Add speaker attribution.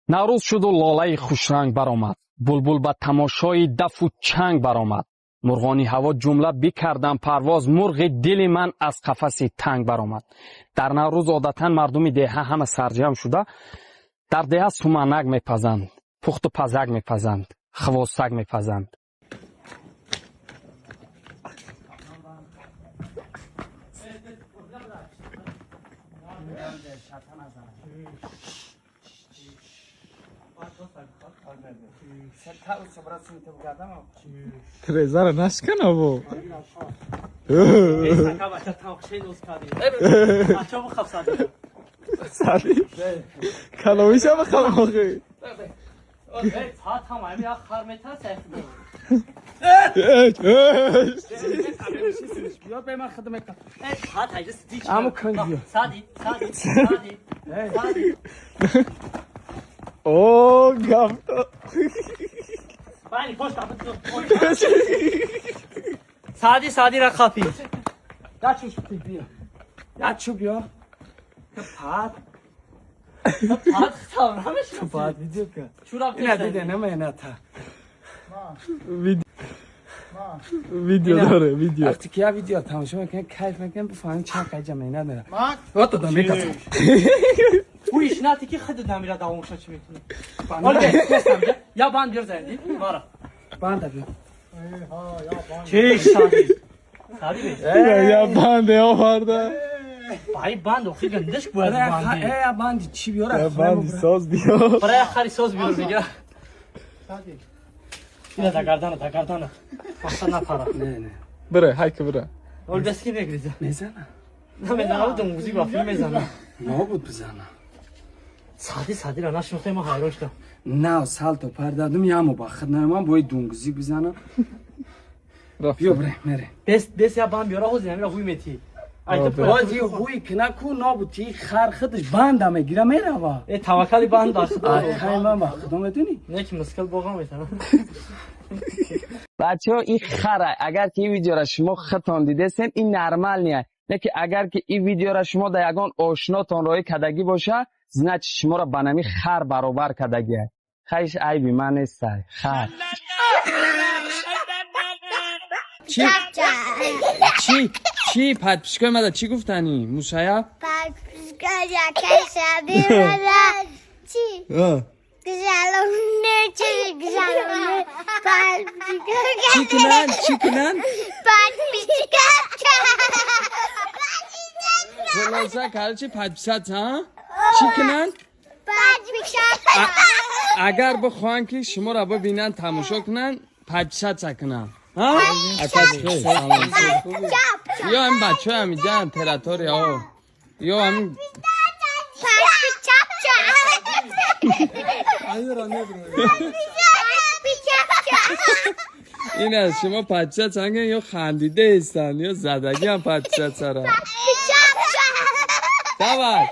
Speaker 1: наврӯз шуду лолаи хушранг баромад. Булбул ба тамошои дафу чанг баромад. мурғони ҳаво ҷумла бикардам парвоз. мурғи дили ман аз қафаси танг баромад. дар наврӯз одатан мардуми деҳа ҳама сарҷам шуда дар деҳа суманак мепазанд, пухту пазак мепазанд, хвостак мепазанд.
Speaker 2: Трезара нашкан або. Сали. Каловиша бахам охи. О, гавто.
Speaker 3: Сади рақафи.
Speaker 2: Ячу бия.
Speaker 3: Пад
Speaker 2: Пад видео ка.
Speaker 3: чура
Speaker 2: Ина диде нема ина та. Видео доре, видео. Вақти ки я видео тамошо мекунем, кайф мекунем, бифаҳмем чанд қайҷа меҳнат дорад. Вот то дам мекасам.
Speaker 3: Уиш нати ки хид намира давомша чи метуне. Оле, песамҷа. Я банд бир занди. Мара.
Speaker 2: Банда бия.
Speaker 3: Чи сади. Сади бе.
Speaker 2: Я банде оварда.
Speaker 3: Бай банд охи гандаш бояд банди.
Speaker 2: Я банди чи биёра?
Speaker 3: Ya
Speaker 2: соз биё.
Speaker 3: Барои хари соз биёр мега. Ина да гардана. Аса напара.
Speaker 2: Не. Бира, хайка бира.
Speaker 3: Ол бески мегриза.
Speaker 2: Мезана.
Speaker 3: Намедавдум музик ва филм мезана.
Speaker 2: Набуд бизана.
Speaker 3: Сади ра нашмухте ма хайрон шудам.
Speaker 2: На, салто пардадум яму бахад наман бои дунгузик бизана. Биё бира, мере.
Speaker 3: Бес я банд биёра ҳози намира ҳуй мети.
Speaker 2: Ҳози ҳуй кнаку набуд ки хар хидш банда мегира мерава.
Speaker 3: Е таваккали банд ба худо.
Speaker 2: Хай ман ба худо метуни?
Speaker 3: Не ки мускил боға метавам.
Speaker 1: бачаҳо ин хара агар ки ин видеоро шумо хитон дидесен ин нормал ния. не ки агар ки ин видеоро шумо да ягон ошнотон роӣ кардагӣ боша значит шуморо ба нами хар баробар кардагия. хайш айби ман нестай. хар
Speaker 2: چی پدپیشکای ماده چی گفتنی؟ موشایا؟
Speaker 4: پدپیشکای یکی شبیه ماده چی؟ گزالونه گزالونه پدپیشکای
Speaker 2: چی کنن؟
Speaker 4: پدپیشکای
Speaker 2: خلاصه کرده چی پدپیشت ها؟ چی کنن؟
Speaker 4: پدپیشکای
Speaker 2: اگر بخواهن که شما را ببینن تماشا کنن پدپیشت چکنن ها؟ یا این بچه ها همی جان تراتوری ها یا همین این از شما پدپیشت چکنن یا خندیده هستن یا زدگی هم پدپیشت سره داور